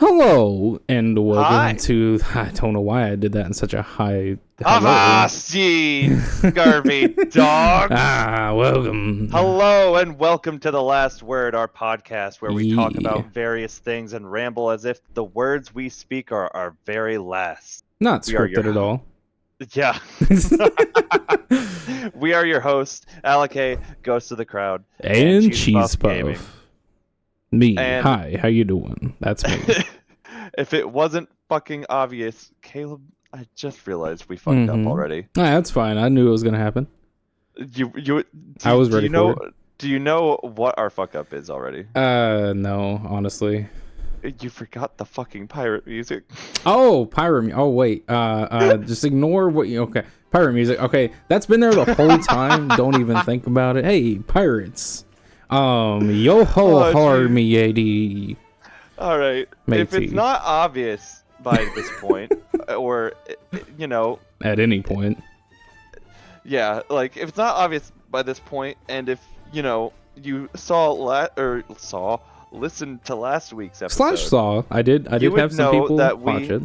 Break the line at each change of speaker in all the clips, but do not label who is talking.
Hello and welcome
Hi.
to. I don't know why I did that in such a high hello.
Avasti, Garvey dogs.
Welcome.
Hello and welcome to The Last Word, our podcast where we talk
Yeah,
about various things and ramble as if the words we speak are our very last.
not
We are your
scripted at all.
Yeah. We are your host, Alec A, Ghost of the Crowd, and
And
Cheese
cheese
Puff Gaming.
puff. Me.
And
Hi. How you doing? That's me.
if it wasn't fucking obvious, Caleb, I just realized we fucked up already.
That's fine. I knew it was gonna happen. I was ready for it.
Do you know what our fuck up is already?
No, honestly.
You forgot the fucking pirate music.
Oh, pirate. Oh, wait. Just ignore what you. Okay, pirate music. Okay, that's been there the whole time. Don't even think about it. Hey, pirates. Yo ho har
geez.
me yady.
All right. If
Matey.
it's not obvious by this point, or you know,
At any point.
yeah, like if it's not obvious by this point, and if you listened to last week's episode.
Saw. I did
you would
have some
know
people
that
watch it.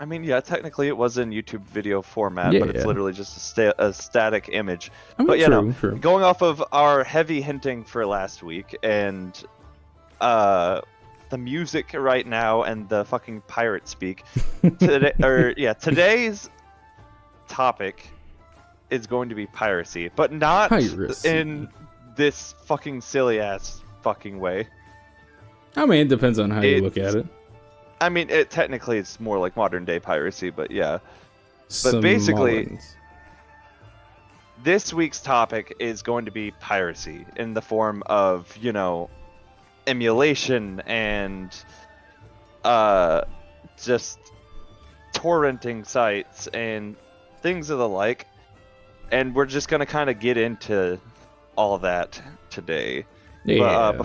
I mean, yeah, technically it was in YouTube video format,
Yeah,
but it's literally just a static image.
I mean,
But
true.
going off of our heavy hinting for last week and the music right now and the fucking pirate speak, today's topic is going to be piracy, but not
Piracy.
in this fucking silly ass fucking way.
I mean, it depends on how you look at it.
I mean, technically it's more like modern day piracy, but yeah.
Some
basically,
Mullins.
This week's topic is going to be piracy in the form of, emulation and just torrenting sites and things of the like. And we're just going to kind of get into all that today.
Yeah.
But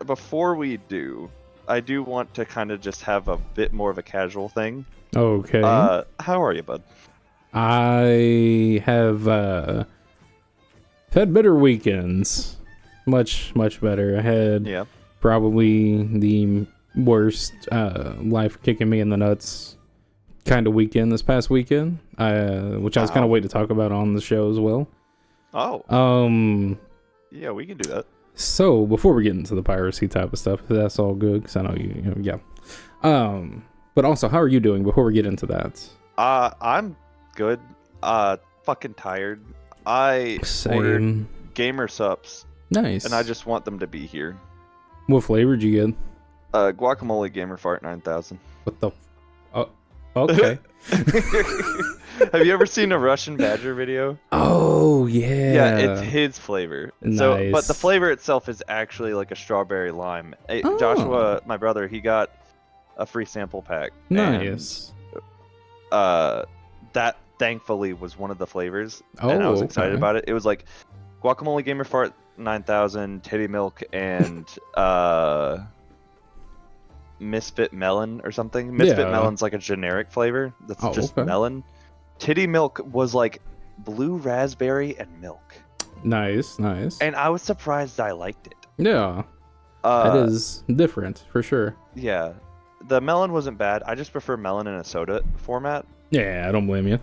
before we do, I do want to kind of just have a bit more of a casual thing.
Okay.
How are you, bud?
I have had better weekends. Much better. I had probably the worst life kicking me in the nuts kind of weekend this past weekend, which I was kind of waiting to talk about on the show as well.
Oh. Yeah, we can do that.
So before we get into the piracy type of stuff, that's all good because I know you yeah. But also, how are you doing before we get into that?
I'm good. Fucking tired. I ordered gamer subs.
Nice.
And I just want them to be here.
What flavor did you get?
Guacamole Gamer Fart 9000.
What the? Okay.
Have you ever seen a Russian Badger video?
Oh yeah.
Yeah, it's his flavor.
Nice.
So, but the flavor itself is actually like a strawberry lime. Joshua, my brother, he got a free sample pack.
Nice.
And, that thankfully was one of the flavors, and I was excited about it. It was like Guacamole Gamer Fart 9000, Titty Milk, and Misfit Melon or something. Misfit Melon's like a generic flavor that's just melon. Titty Milk was like blue raspberry and milk.
Nice.
And I was surprised I liked it.
Yeah. It is different for sure.
Yeah. The melon wasn't bad. I just prefer melon in a soda format.
Yeah, I don't blame you.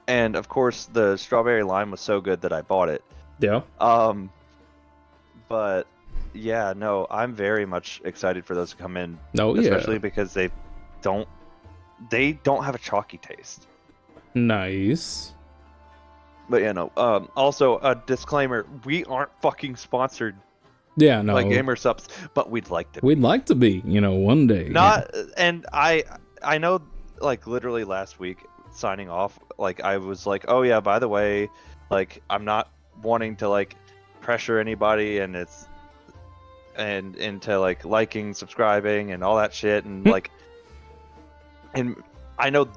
And of course the strawberry lime was so good that I bought it.
Yeah.
But yeah, no, I'm very much excited for those to come in.
No,
especially because they don't have a chalky taste.
Nice.
But also a disclaimer, we aren't fucking sponsored by Gamer Subs, but we'd like to be.
We'd like to be, one day.
And I know, like, literally last week signing off, like, I was like, oh yeah, by the way, like, I'm not wanting to like pressure anybody and into like liking, subscribing and all that shit, and like, and I know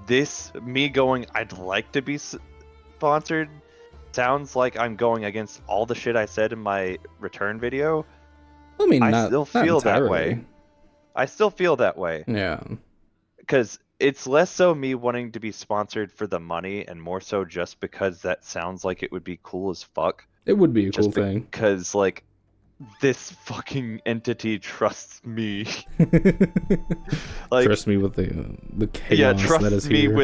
me going I'd like to be sponsored sounds like I'm going against all the shit I said in my return video.
I mean,
I still feel that way. I still feel that way.
Yeah.
Because it's less so me wanting to be sponsored for the money and more so just because that sounds like it would be cool as fuck.
It would be a cool thing.
Because, like, this fucking entity trusts me.
Trust me with the chaos
yeah,
that is
trust me
here.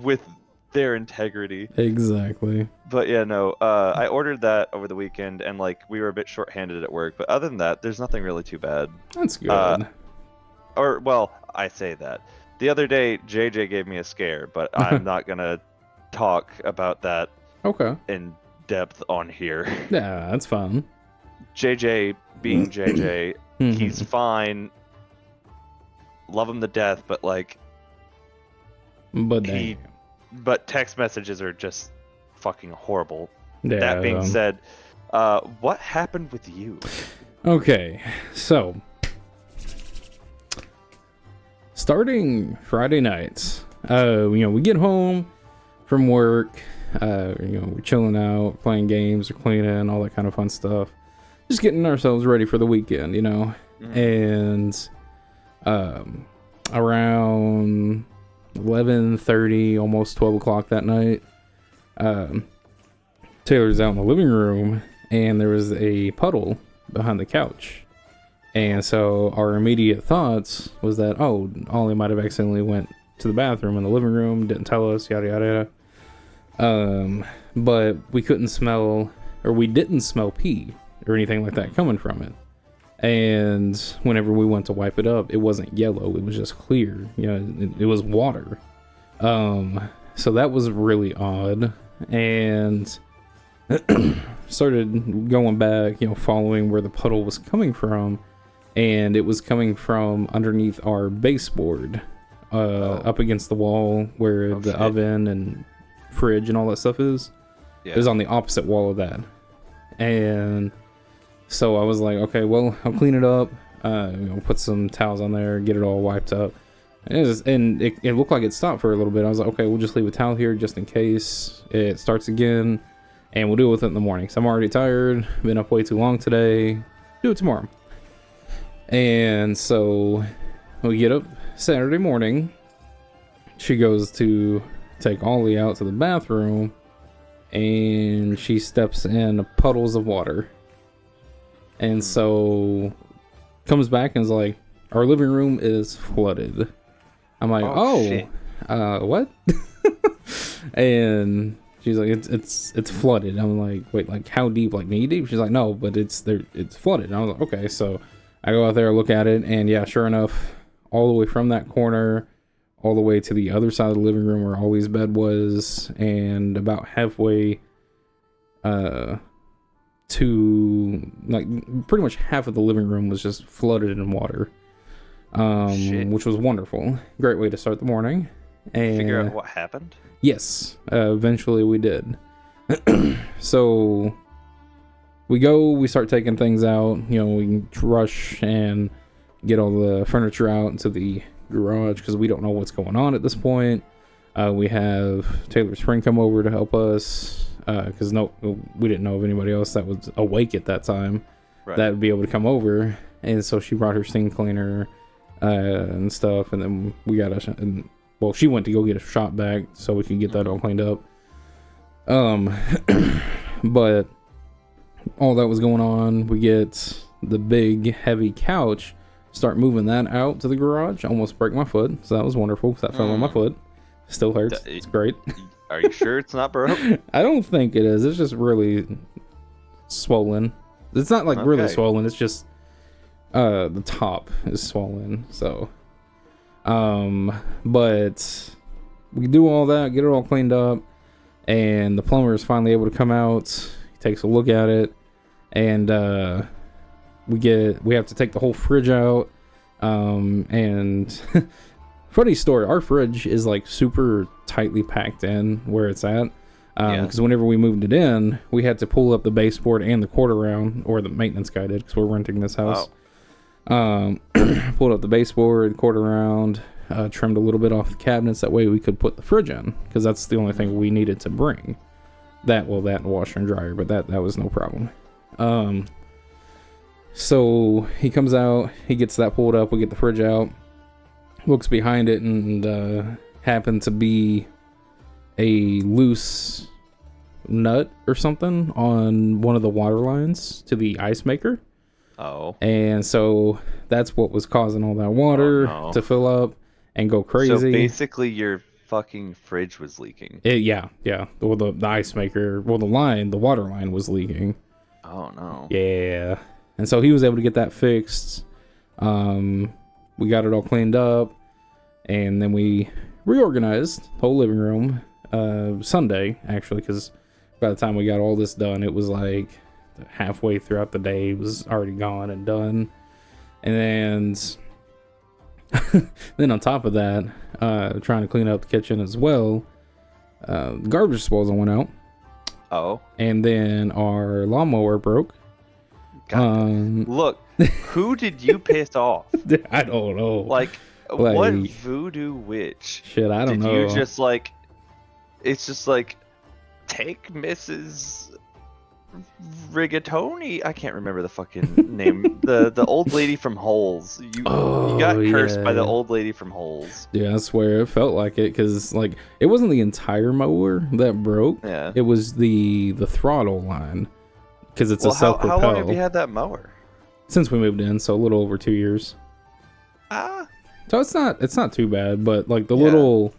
with their integrity.
Exactly.
But yeah, no, I ordered that over the weekend, and like we were a bit short-handed at work. But other than that, there's nothing really too bad.
That's good.
Or well, I say that. The other day, JJ gave me a scare, but I'm not gonna talk about that
Okay.
in depth on here.
Yeah, that's fine.
JJ being JJ, he's
Mhm.
fine. Love him to death, but like
But damn.
but text messages are just fucking horrible.
Yeah.
That being said, what happened with you?
Okay, so starting Friday nights, we get home from work, we're chilling out, playing games or cleaning, all that kind of fun stuff. Just getting ourselves ready for the weekend, And around 11:30, almost 12 o'clock that night, Taylor's out in the living room, and there was a puddle behind the couch. And so our immediate thoughts was that, Ollie might have accidentally went to the bathroom in the living room, didn't tell us, yada yada yada. But we couldn't smell, or we didn't smell pee or anything like that coming from it. And whenever we went to wipe it up, it wasn't yellow, it was just clear. It was water. So that was really odd. And started going back, following where the puddle was coming from. And it was coming from underneath our baseboard, up against the wall where the oven and fridge and all that stuff is. Yeah. It was on the opposite wall of that. And so I was like, okay, well, I'll clean it up, put some towels on there, get it all wiped up. And it looked like it stopped for a little bit. I was like, okay, we'll just leave a towel here just in case it starts again, and we'll deal with it in the morning. So I'm already tired, been up way too long today, do it tomorrow. And so we get up Saturday morning. She goes to take Ollie out to the bathroom, and she steps in puddles of water. And so comes back and is like, our living room is flooded. I'm like, what? And she's like, it's flooded. I'm like, wait, like how deep? Like knee deep? She's like, no, but it's flooded. And I was like, okay. So I go out there, look at it, and yeah, sure enough, all the way from that corner, all the way to the other side of the living room where Ollie's bed was, and about halfway, to like pretty much half of the living room was just flooded in water, which was wonderful. Great way to start the morning. And
figure out what happened?
Yes, eventually we did. So we start taking things out. We rush and get all the furniture out into the garage because we don't know what's going on at this point. We have Taylor's friend come over to help us because we didn't know of anybody else that was awake at that time that would be able to come over. And so she brought her steam cleaner and stuff, and then we got she went to go get a shop vac so we could get that all cleaned up. But all that was going on, we get the big heavy couch, start moving that out to the garage, almost break my foot, so that was wonderful because that fell on my foot. Still hurts. It's great.
Are you sure it's not broke?
I don't think it is. It's just really swollen. It's not like really swollen. It's just the top is swollen. So, but we do all that, get it all cleaned up, and the plumber is finally able to come out. He takes a look at it, and we have to take the whole fridge out. And funny story, our fridge is like super tightly packed in where it's at. Because whenever we moved it in, we had to pull up the baseboard and the quarter round, or the maintenance guy did, because we're renting this house. Pulled up the baseboard, quarter round, trimmed a little bit off the cabinets. That way we could put the fridge in, because that's the only thing we needed to bring. That and washer and dryer, but that was no problem. So he comes out, he gets that pulled up, we get the fridge out, looks behind it, and happened to be a loose nut or something on one of the water lines to the ice maker.
Oh.
And so that's what was causing all that water to fill up and go crazy.
So basically your fucking fridge was leaking.
Yeah. Well, the ice maker, the water line was leaking.
Oh no.
Yeah. And so he was able to get that fixed. We got it all cleaned up, and then we reorganized the whole living room Sunday, actually, because by the time we got all this done, it was like halfway throughout the day. It was already gone and done. And then on top of that, trying to clean up the kitchen as well, garbage disposal went out.
Oh.
And then our lawnmower broke.
Look, who did you piss off?
I don't know.
Like what voodoo witch?
Shit, I don't know.
Did you just like? It's just like, take Mrs. Rigatoni. I can't remember the fucking name. The old lady from Holes. You got cursed by the old lady from Holes.
Yeah, I swear it felt like it, because like it wasn't the entire mower that broke.
Yeah.
It was the throttle line, because it's a self-propel.
How long have you had that mower?
Since we moved in, so a little over 2 years. So it's not too bad, but like the little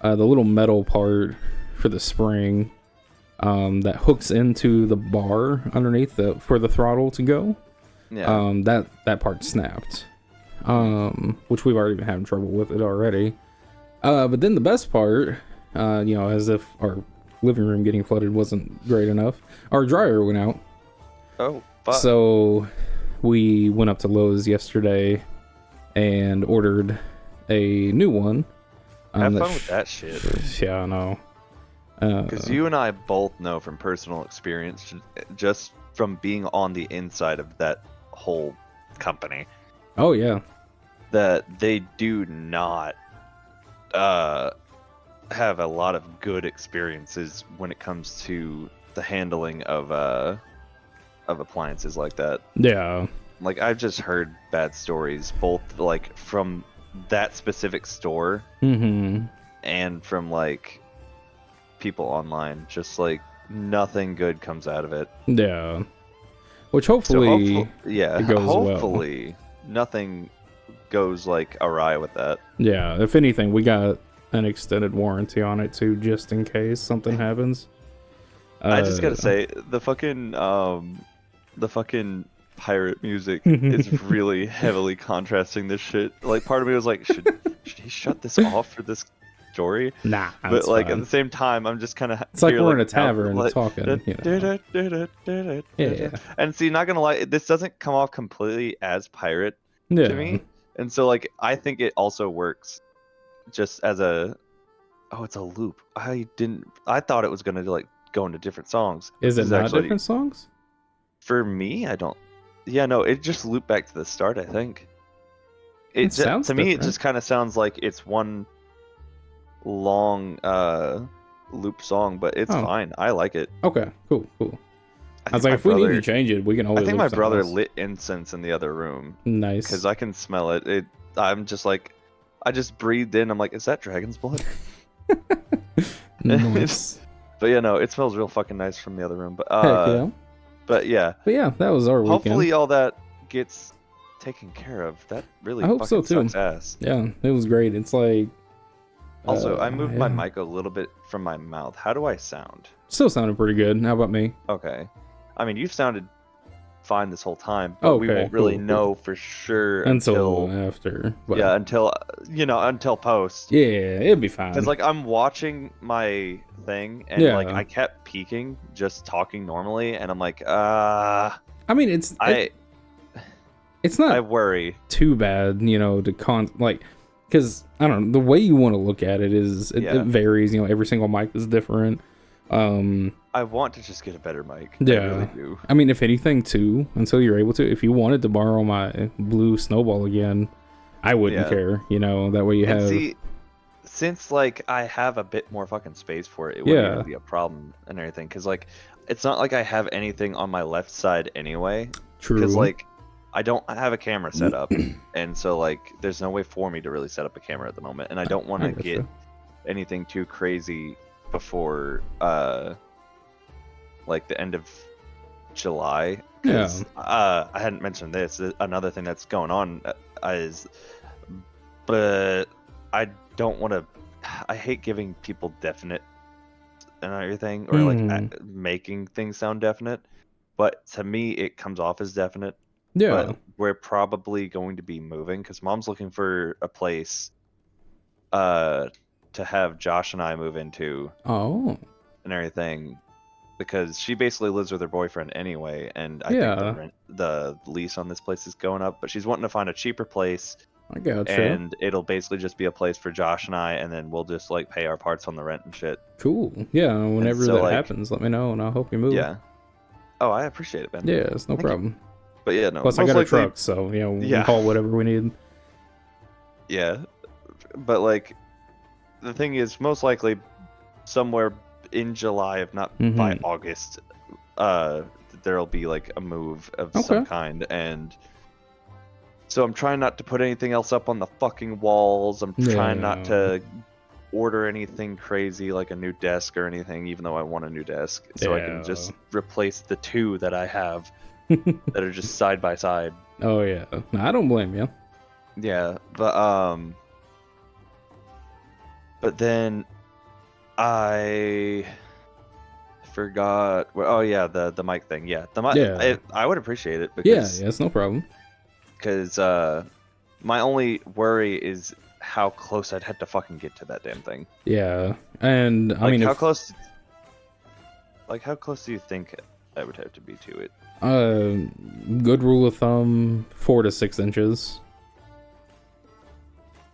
metal part for the spring that hooks into the bar underneath for the throttle to go. Yeah. That part snapped. Which we've already been having trouble with it already. But then the best part, as if our living room getting flooded wasn't great enough, our dryer went out.
Oh, fuck.
So we went up to Lowe's yesterday and ordered a new one.
Have fun with that shit.
Yeah, I know.
Because you and I both know from personal experience, just from being on the inside of that whole company.
Oh, yeah.
That they do not have a lot of good experiences when it comes to the handling of appliances like that.
Yeah.
Like, I've just heard bad stories, both like from that specific store and from like people online. Just like nothing good comes out of it.
Yeah. Which hopefully,
it goes hopefully nothing goes like awry with that.
Yeah. If anything, we got an extended warranty on it too, just in case something happens.
I just gotta say, the fucking pirate music is really heavily contrasting this shit. Like, part of me was like, should he shut this off for this story?
Nah,
but like
fine.
at the same time, I'm just kind of.
It's like we're in a tavern talking.
Yeah. And see, not gonna lie, this doesn't come off completely as pirate to me, and so like I think it also works just as a. Oh, it's a loop. I thought it was gonna like go into different songs.
Is it not different songs?
For me, I don't. Yeah, no, it just looped back to the start, I think. It sounds to me, it just kind of sounds like it's one long loop song, but it's fine. I like it.
Okay, cool. I was like, if we need to change it, we can always.
I think my brother lit incense in the other room.
Nice.
Because I can smell it. I'm just like, I just breathed in. I'm like, is that dragon's blood?
Nice.
But yeah, no, it smells real fucking nice from the other room. But
yeah.
But yeah,
that was our weekend.
Hopefully all that gets taken care of. That really fucking sucks ass.
Yeah, it was great. It's like...
Also, I moved my mic a little bit from my mouth. How do I sound?
Still sounded pretty good. How about me?
Okay. I mean, you've sounded fine this whole time, but we won't really know for sure
until after.
But... Yeah, until post.
Yeah, it'd be fine.
Because like I'm watching my thing and like I kept peeking, just talking normally, and I'm like, I
mean, it's not.
I worry
too bad, because I don't know, the way you want to look at it is it varies. Every single mic is different.
I want to just get a better mic.
Yeah,
I really do.
I mean, if anything, too, until you're able to, if you wanted to borrow my blue snowball again, I wouldn't care. That way you have.
See, since like I have a bit more fucking space for it, it wouldn't even be a problem and everything. Because like, it's not like I have anything on my left side anyway.
True.
Because like, I don't have a camera set up, and so like, there's no way for me to really set up a camera at the moment, and I don't want to get anything too crazy before like the end of July.
Yeah.
I hadn't mentioned this. Another thing that's going on is, but I don't want to. I hate giving people definite and everything, or like making things sound definite. But to me, it comes off as definite.
Yeah.
But we're probably going to be moving because Mom's looking for a place to have Josh and I move into.
Oh.
And everything, because she basically lives with her boyfriend anyway, and I think the lease on this place is going up. But she's wanting to find a cheaper place.
I gotcha.
And it'll basically just be a place for Josh and I, and then we'll just like pay our parts on the rent and shit.
Cool. Yeah. Whenever that happens, let me know, and I'll help you move.
Yeah. Oh, I appreciate it, Ben.
Yeah, it's no problem.
But yeah, no.
Plus, I got a truck, so we can haul whatever we need.
Yeah, but like, the thing is, most likely, somewhere in July, if not by August, there'll be like a move of some kind, and so I'm trying not to put anything else up on the fucking walls. I'm trying not to order anything crazy like a new desk or anything, even though I want a new desk, so I can just replace the two that I have that are just side by side.
Oh yeah, no, I don't blame you.
Yeah, but then I forgot. Oh yeah, the mic thing. Yeah, the mic. Yeah. I would appreciate it because
yeah, it's no problem.
Because my only worry is how close I'd have to fucking get to that damn thing.
Yeah, and I mean,
how close? Like, how close do you think I would have to be to it?
Good rule of thumb, 4 to 6 inches.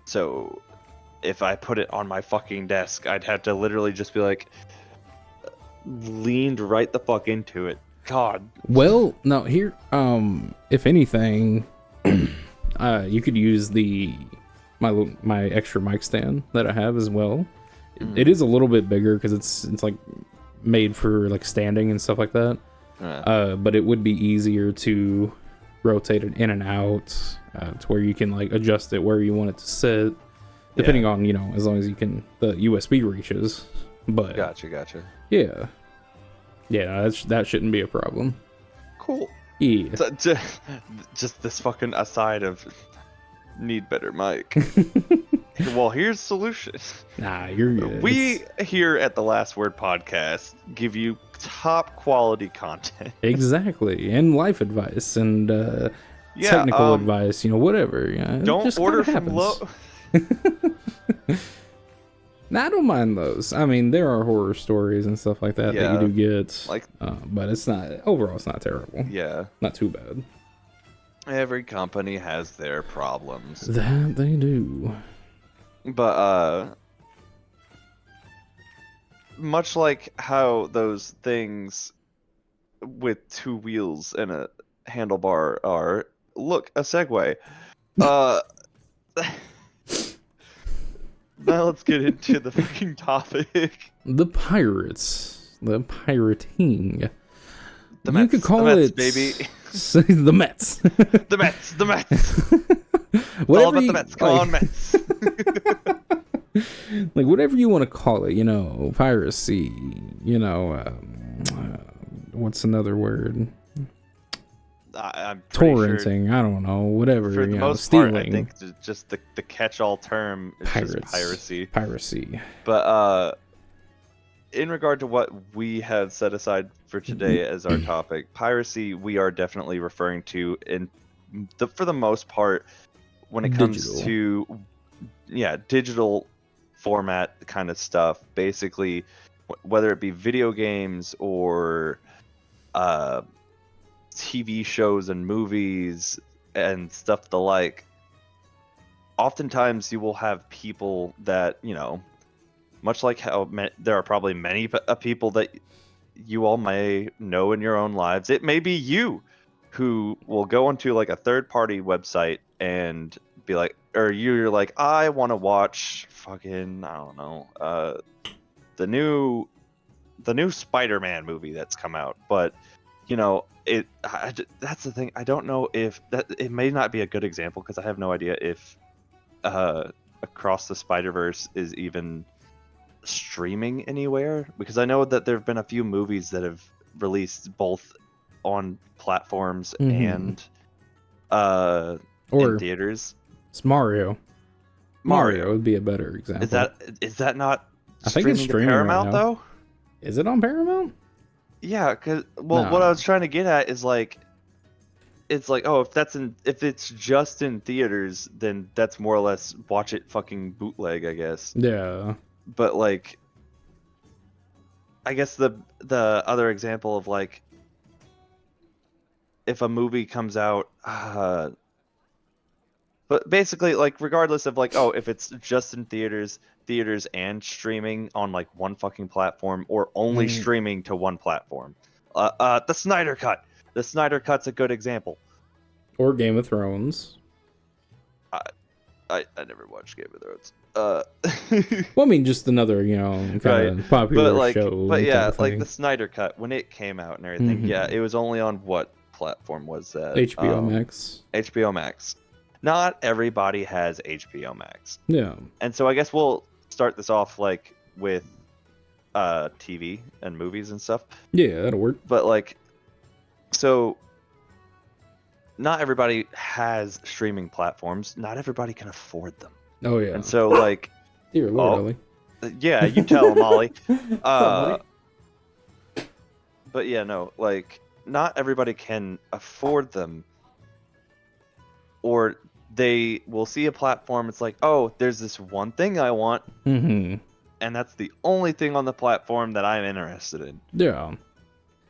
So, if I put it on my fucking desk, I'd have to literally just be like leaned right the fuck into it. God.
Well, now here, if anything, you could use my extra mic stand that I have as well. It is a little bit bigger because it's like made for like standing and stuff like that. But it would be easier to rotate it in and out to where you can like adjust it where you want it to sit, depending on, as long as you can, the USB reaches. But
gotcha.
Yeah, that shouldn't be a problem.
Cool.
Yeah.
Just this fucking aside of need better mic. Well, here's solution.
Nah, you're good.
We here at the Last Word Podcast give you top quality content.
Exactly, and life advice and technical advice. Whatever.
Don't order from low.
Nah, I don't mind those. I mean, there are horror stories and stuff like that that you do get, but it's not overall. It's not terrible.
Yeah,
not too bad.
Every company has their problems.
That they do.
But much like how those things with 2 wheels and a handlebar are, look, a Segway. Now let's get into the fucking topic.
The pirates. The pirating.
The Mets,
you could call
Mets,
it
baby.
The Mets.
The Mets. All about the Mets. Come on, Mets.
Like, whatever you want to call it, piracy, what's another word?
I'm
torrenting,
sure
I don't know, whatever.
For the most
stealing.
part, I think just the catch-all term is just piracy.
Piracy.
But in regard to what we have set aside for today as our topic, piracy, we are definitely referring to for the most part when it comes to digital format kind of stuff. Basically, whether it be video games or TV shows and movies and stuff the like, oftentimes you will have people that, much like how there are probably many people that you all may know in your own lives, it may be you who will go onto like a third-party website and be like, or you're like, I want to watch fucking, I don't know, the new Spider-Man movie that's come out, but that's the thing. I don't know if it may not be a good example because I have no idea if Across the Spider-Verse is even streaming anywhere, because I know that there have been a few movies that have released both on platforms
Mm-hmm.
and
Or
in theaters.
it's Mario. Mario would be a better example.
Is that not
I think it's
streaming to
streaming right
Paramount
now.
though?
Is it on Paramount?
Yeah, cause what I was trying to get at is like, it's like, oh, if it's just in theaters, then that's more or less watch it fucking bootleg, I guess.
Yeah.
But like, I guess the other example of like, if a movie comes out, but basically like regardless of like, oh, if it's just in theaters and streaming on like one fucking platform, or only streaming to one platform, the Snyder Cut. The Snyder Cut's a good example.
Or Game of Thrones.
I never watched Game of Thrones.
Well, I mean, just another, kind of popular show.
But yeah, like the Snyder Cut, when it came out and everything, yeah, it was only on what platform was that?
HBO Max.
HBO Max. Not everybody has HBO Max.
Yeah.
And so I guess we'll start this off like with TV and movies and stuff.
Yeah, that'll work.
But like, so not everybody has streaming platforms. Not everybody can afford them.
Oh yeah.
And so like,
dear Lord, Ollie.
Yeah, you tell them, Ollie. But yeah, no, like not everybody can afford them, or they will see a platform. It's like, oh, there's this one thing I want, and that's the only thing on the platform that I'm interested in.
Yeah.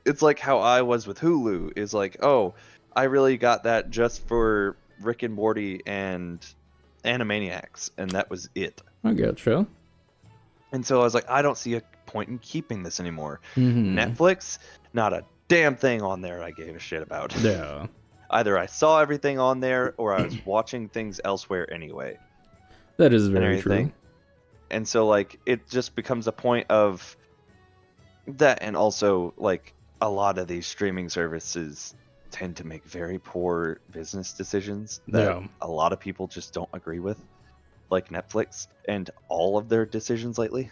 It's like how I was with Hulu. Is like, oh, I really got that just for Rick and Morty and Animaniacs, and that was it.
I gotcha.
And so I was like, I don't see a point in keeping this anymore. Netflix, not a damn thing on there I gave a shit about.
Yeah.
Either I saw everything on there, or I was watching things elsewhere anyway.
That is very true.
And so like it just becomes a point of that, and also like a lot of these streaming services tend to make very poor business decisions that a lot of people just don't agree with, like Netflix and all of their decisions lately.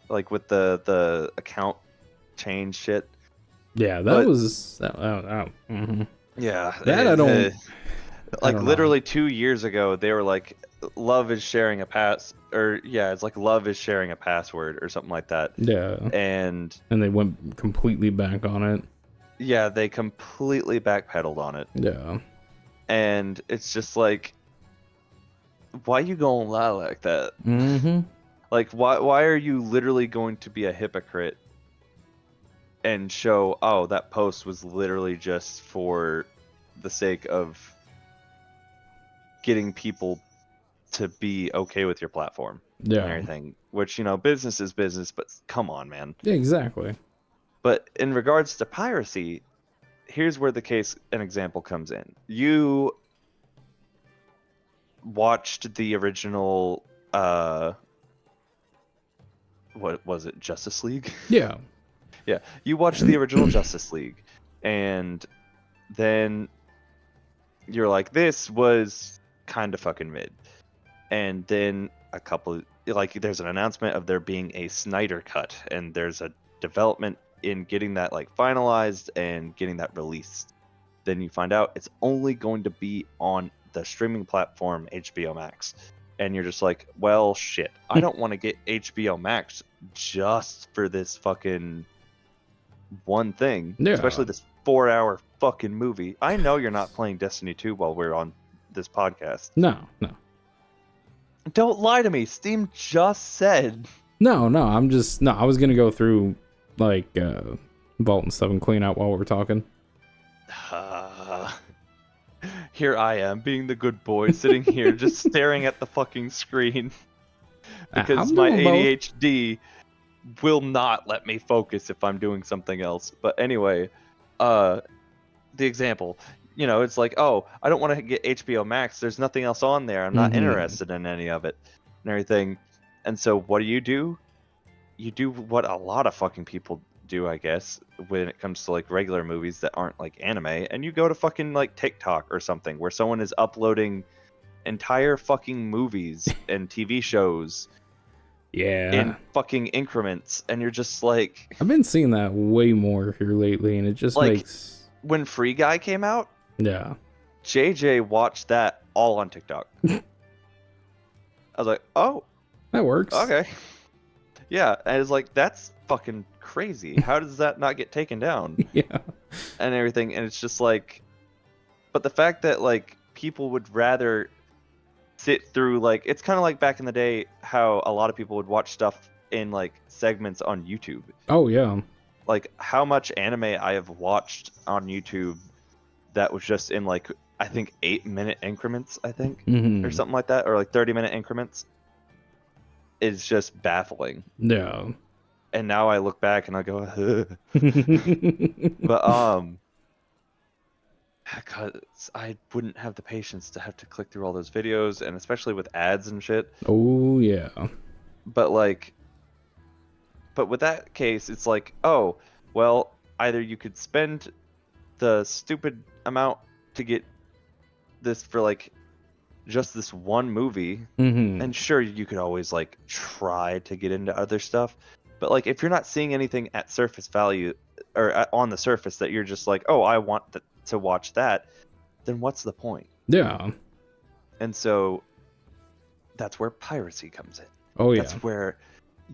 Like with the account change shit.
Yeah, that was
yeah,
that I don't
like,
I don't
literally 2 years ago they were like, love is sharing a it's like love is sharing a password or something like that.
Yeah.
And
they went completely back on it.
Yeah, they completely backpedaled on it.
Yeah.
And it's just like, why you gonna lie like that? Like, why are you literally going to be a hypocrite and show, oh, that post was literally just for the sake of getting people to be okay with your platform and everything? Which, business is business, but come on, man.
Yeah, exactly.
But in regards to piracy, here's where an example comes in. You watched the original, what was it, Justice League?
Yeah.
Yeah, you watched the original Justice League, and then you're like, this was kind of fucking mid. And then there's an announcement of there being a Snyder Cut, and there's a development in getting that like finalized and getting that released. Then you find out it's only going to be on the streaming platform HBO Max, and you're just like, well, shit, I don't want to get HBO Max just for this fucking one thing, especially this 4-hour fucking movie. I know you're not playing Destiny 2 while we're on this podcast.
No.
Don't lie to me. Steam just said.
No, I was gonna go through like Vault and stuff and clean out while we were talking.
Here I am being the good boy, sitting here just staring at the fucking screen because my ADHD will not let me focus if I'm doing something else. But anyway, the example, it's like, oh, I don't want to get HBO Max. There's nothing else on there. I'm not interested in any of it and everything. And so what do? You do what a lot of fucking people do, I guess, when it comes to like regular movies that aren't like anime, and you go to fucking like TikTok or something where someone is uploading entire fucking movies and TV shows in fucking increments, and you're just like,
I've been seeing that way more here lately, and it just
like,
makes
when Free Guy came out,
yeah.
JJ watched that all on TikTok. I was like, oh,
That works.
okay. Yeah, and it's like, that's fucking crazy. How does that not get taken down?
Yeah.
And everything, and it's just like, but the fact that like people would rather sit through, like, it's kind of like back in the day how a lot of people would watch stuff in like segments on YouTube.
Oh yeah.
Like how much anime I have watched on YouTube that was just in like, I think 8-minute increments, I think, or something like that, or like 30-minute increments. Is just baffling.
Yeah.
And now I look back and I go, but because I wouldn't have the patience to have to click through all those videos, and especially with ads and shit.
Oh yeah.
But like, but with that case, it's like, oh, well, either you could spend the stupid amount to get this for like just this one movie, and sure, you could always like try to get into other stuff, but like if you're not seeing anything at surface value or on the surface that you're just like, oh, I want to watch that, then what's the point?
Yeah.
And so that's where piracy comes in.
Oh yeah.
That's where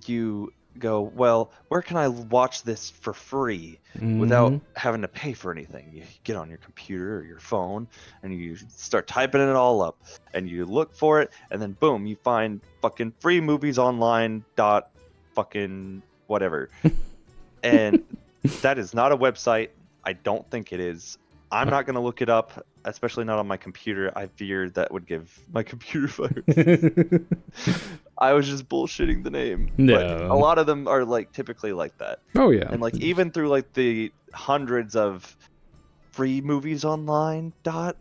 you go, well, where can I watch this for free without having to pay for anything? You get on your computer or your phone and you start typing it all up and you look for it, and then boom, you find fucking free movies online dot fucking whatever. And that is not a website. I don't think it is. I'm not going to look it up, especially not on my computer. I fear that would give my computer virus. I was just bullshitting the name.
No.
But a lot of them are like typically like that.
Oh yeah.
And like even through like the hundreds of free movies online dot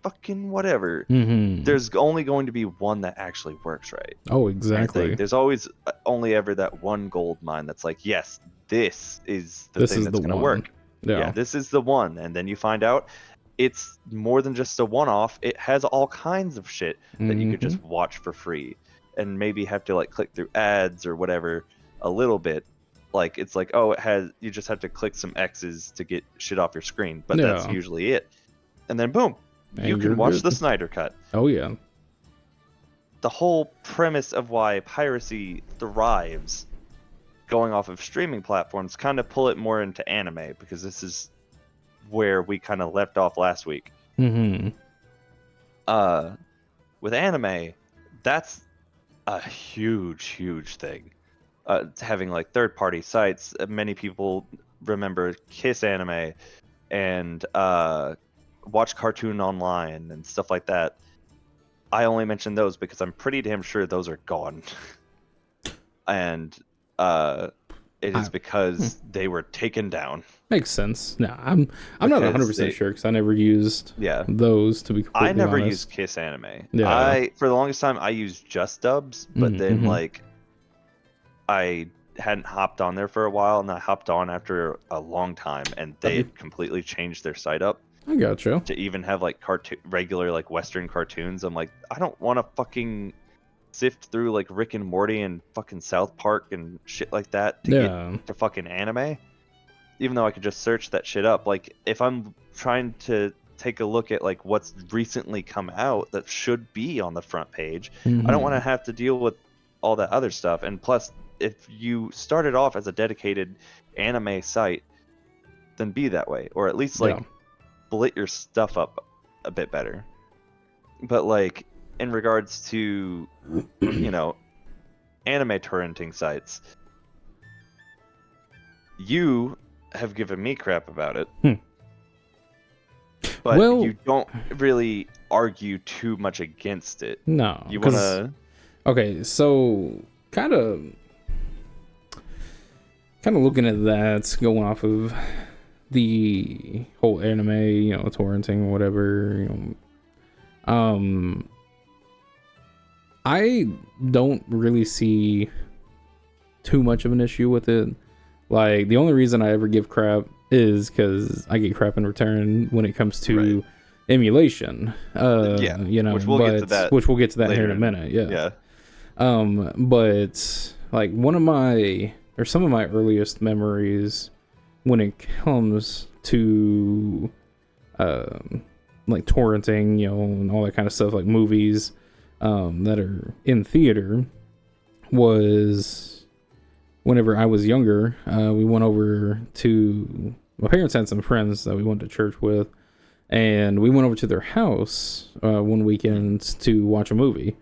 fucking whatever, there's only going to be one that actually works right.
Oh, exactly.
There's always only ever that one gold mine that's like, yes, this is the thing that's going to work. Yeah, this is the one. And then you find out it's more than just a one-off. It has all kinds of shit that you could just watch for free and maybe have to like click through ads or whatever a little bit. Like it's like, oh, you just have to click some X's to get shit off your screen, but that's usually it. And then boom, you can watch the Snyder Cut.
Oh yeah.
The whole premise of why piracy thrives going off of streaming platforms kind of pull it more into anime, because this is where we kind of left off last week. With anime, that's a huge thing. Having like third-party sites. Many people remember Kiss Anime and Watch Cartoon Online and stuff like that. I only mention those because I'm pretty damn sure those are gone. And it is because they were taken down.
Makes sense. No, I'm not 100% sure because I never used those, to be completely honest.
I never used Kiss Anime.
Yeah.
For the longest time I used just dubs, but then like I hadn't hopped on there for a while, and I hopped on after a long time, and they had completely changed their site up.
I gotcha.
To even have like regular like Western cartoons. I'm like, I don't want to fucking sift through like Rick and Morty and fucking South Park and shit like that to get to fucking anime. Even though I could just search that shit up. Like if I'm trying to take a look at like what's recently come out that should be on the front page, I don't want to have to deal with all that other stuff. And plus, if you started off as a dedicated anime site, then be that way, or at least like split your stuff up a bit better. But like in regards to anime torrenting sites, you have given me crap about it, but you don't really argue too much against it.
No,
you want to.
Okay, so kind of looking at that, going off of the whole anime, torrenting, whatever, I don't really see too much of an issue with it. Like, the only reason I ever give crap is because I get crap in return when it comes to emulation.
Which we'll get to that
here in a minute. But like some of my earliest memories when it comes to like torrenting, and all that kind of stuff, like movies that are in theater, was whenever I was younger. We went over to my parents had some friends that we went to church with, and we went over to their house one weekend to watch a movie.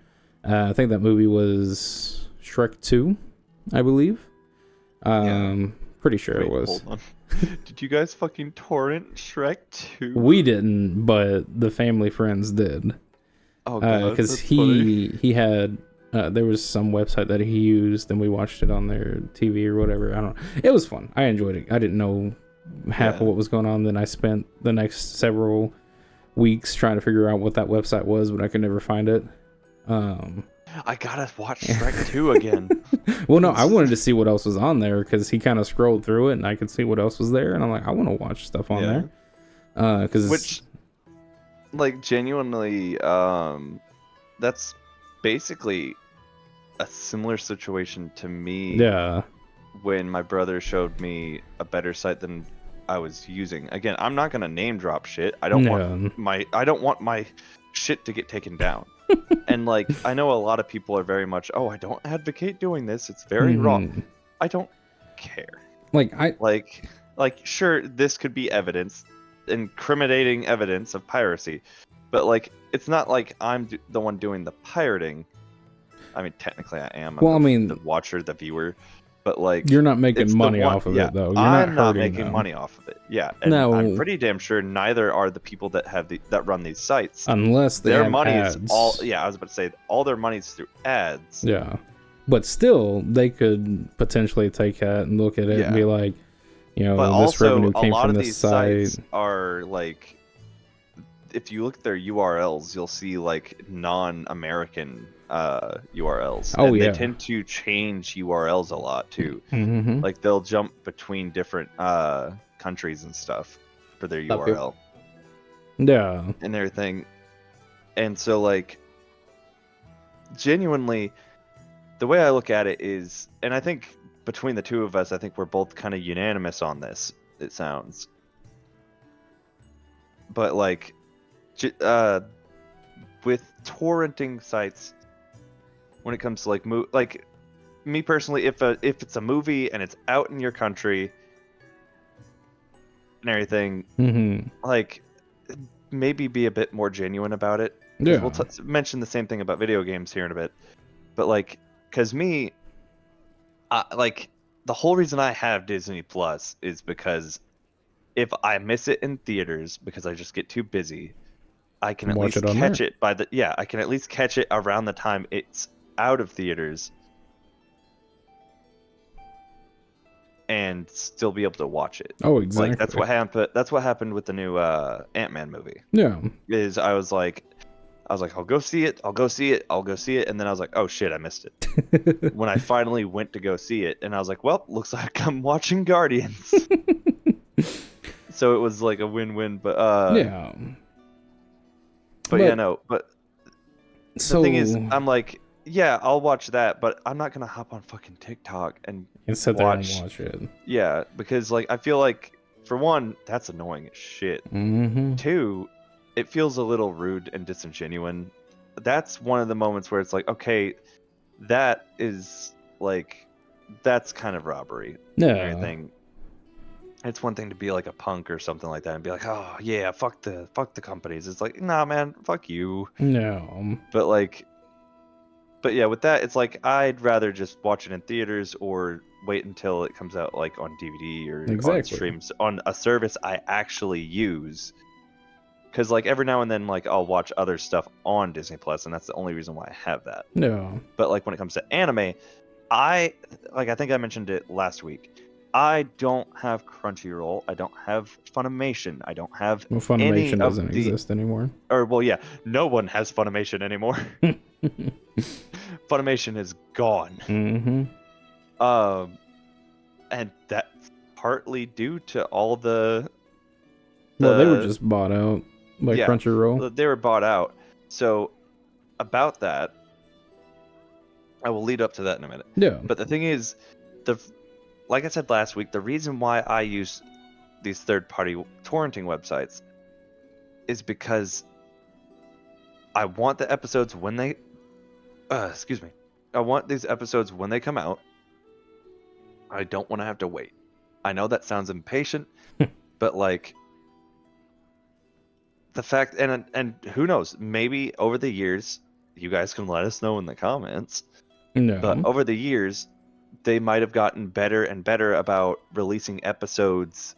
I think that movie was Shrek 2, I believe. Pretty sure it was.
Hold on. Did you guys fucking torrent Shrek 2?
We didn't, but the family friends did.
Oh god,
because he had there was some website that he used, and we watched it on their TV or whatever. I don't know. It was fun. I enjoyed it. I didn't know half of what was going on. Then I spent the next several weeks trying to figure out what that website was, but I could never find it.
I gotta watch Shrek 2 again.
Well, no, I wanted to see what else was on there, because he kind of scrolled through it and I could see what else was there, and I'm like, I want to watch stuff on there.
Which, like, genuinely, that's basically a similar situation to me.
Yeah.
When my brother showed me a better site than I was using. Again, I'm not gonna name drop shit. I don't want my shit to get taken down. And like, I know a lot of people are very much, I don't advocate doing this. It's very wrong. I don't care. Like sure, this could be evidence, incriminating evidence of piracy, but like, it's not like I'm the one doing the pirating. I mean, technically I am. I'm the watcher, the viewer. But like,
you're not making money off of it, though.
I'm not making money off of it. Yeah, and I'm pretty damn sure neither are the people that have that run these sites,
unless their money
is all. Yeah, I was about to say all their money's through ads.
Yeah, but still, they could potentially take that and look at it and be like, but this
also,
revenue came
a lot
from
of
this
these
site.
Sites are like, if you look at their URLs, you'll see like non-American URLs. They tend to change URLs a lot too. Like, they'll jump between different countries and stuff for their URL.
Yeah.
And everything. And so, like, genuinely, the way I look at it is, and I think between the two of us, I think we're both kind of unanimous on this, it sounds. But like, with torrenting sites, when it comes to like me personally, if it's a movie and it's out in your country and everything, like, maybe be a bit more genuine about it.
Yeah.
We'll mention the same thing about video games here in a bit, but like, because me, like, the whole reason I have Disney Plus is because if I miss it in theaters because I just get too busy, I can at least catch it I can at least catch it around the time it's out of theaters and still be able to watch it.
Oh, exactly.
Like, that's what happened with the new Ant-Man movie.
Yeah.
I was like, I'll go see it, and then I was like, oh shit, I missed it. When I finally went to go see it, and I was like, well, looks like I'm watching Guardians. So it was like a win-win, but
yeah.
But yeah, no, but the thing is, I'm like, yeah, I'll watch that, but I'm not gonna hop on fucking TikTok and
sit there and watch it.
Yeah, because like, I feel like, for one, that's annoying as shit. Two, it feels a little rude and disingenuous. That's one of the moments where it's like, okay, that is like, that's kind of robbery.
Yeah.
And everything. It's one thing to be like a punk or something like that and be like, oh yeah, fuck the companies. It's like, nah, man, fuck you.
No.
But yeah, with that, it's like, I'd rather just watch it in theaters or wait until it comes out like on DVD or on streams on a service I actually use. Because like, every now and then, like, I'll watch other stuff on Disney Plus, and that's the only reason why I have that.
No.
But like, when it comes to anime, I think I mentioned it last week. I don't have Crunchyroll. I don't have Funimation. I don't have
Funimation doesn't exist anymore.
Or, well, yeah, no one has Funimation anymore. Funimation is gone. And that's partly due to all the
well, they were just bought out by Crunchyroll.
They were bought out. So, about that, I will lead up to that in a minute.
Yeah.
But the thing is, like I said last week, the reason why I use these third-party torrenting websites is because I want the episodes when they excuse me. I want these episodes when they come out. I don't want to have to wait. I know that sounds impatient, but like the fact and who knows, maybe over the years, you guys can let us know in the comments.
No.
But over the years, they might have gotten better and better about releasing episodes,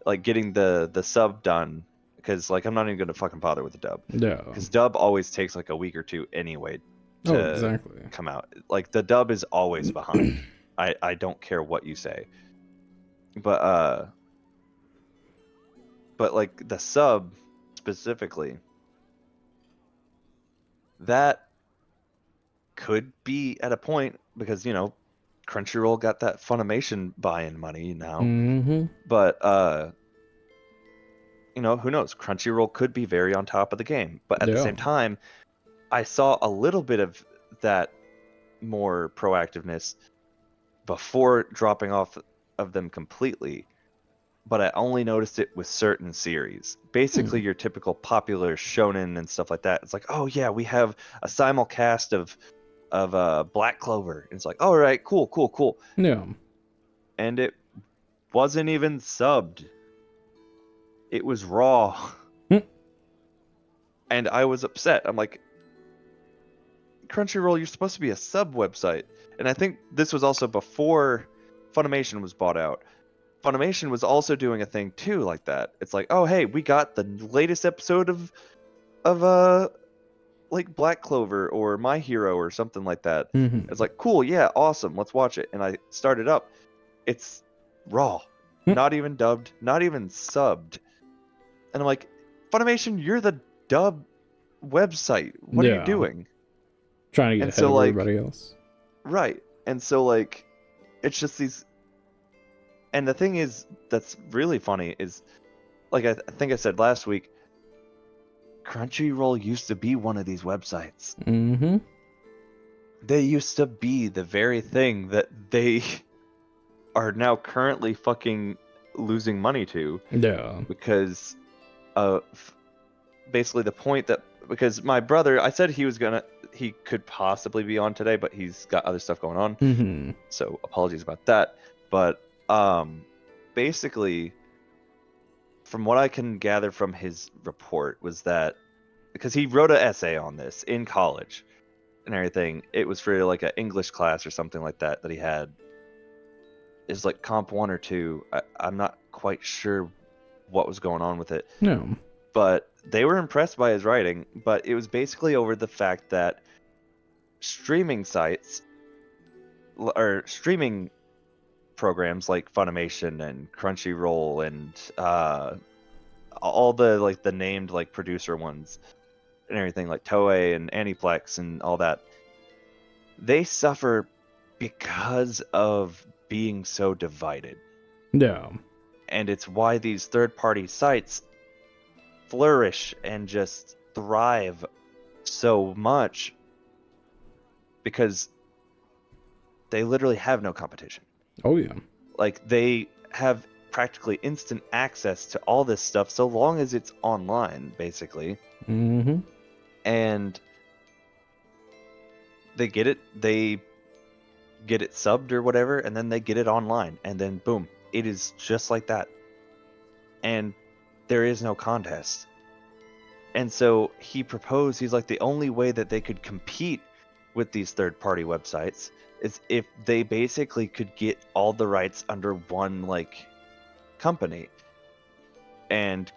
like getting the sub done. Because like I'm not even gonna fucking bother with the dub.
No.
Because dub always takes like a week or two anyway to
exactly.
come out. Like the dub is always behind. I don't care what you say. But like the sub specifically, that could be at a point because Crunchyroll got that Funimation buy-in money now.
Mm-hmm.
But who knows? Crunchyroll could be very on top of the game. But at the same time, I saw a little bit of that more proactiveness before dropping off of them completely. But I only noticed it with certain series. Basically, your typical popular shonen and stuff like that. It's like, oh yeah, we have a simulcast of Black Clover. And it's like, all right, cool.
Yeah.
And it wasn't even subbed. It was raw. And I was upset. I'm like, Crunchyroll, you're supposed to be a sub website. And I think this was also before Funimation was bought out. Funimation was also doing a thing too like that. It's like, oh hey, we got the latest episode of like Black Clover or My Hero or something like that.
Mm-hmm.
It's like, cool, yeah, awesome, let's watch it. And I started up. It's raw. Not even dubbed, not even subbed. And I'm like, Funimation, you're the dub website. What are you doing?
Trying to get ahead of everybody else.
Right. And so like it's just these. And the thing is, that's really funny is, like I think I said last week, Crunchyroll used to be one of these websites.
Mm-hmm.
They used to be the very thing that they are now currently fucking losing money to.
Yeah.
Because basically the point that, because my brother, I said he could possibly be on today, but he's got other stuff going on.
Mm-hmm.
So apologies about that. But basically, from what I can gather from his report was that because he wrote an essay on this in college and everything, it was for like an English class or something like that he had. Is like comp 1 or 2. I'm not quite sure what was going on with it.
No.
But they were impressed by his writing, but it was basically over the fact that streaming sites or streaming programs like Funimation and Crunchyroll and all the like the named like producer ones and everything like Toei and Aniplex and all that, they suffer because of being so divided.
Yeah.
And it's why these third-party sites flourish and just thrive so much, because they literally have no competition.
Oh yeah.
Like they have practically instant access to all this stuff so long as it's online, basically.
Mm-hmm.
And they get it subbed or whatever, and then they get it online, and then boom, it is just like that. And there is no contest. And so he proposed, he's like, the only way that they could compete with these third-party websites is if they basically could get all the rights under one like company and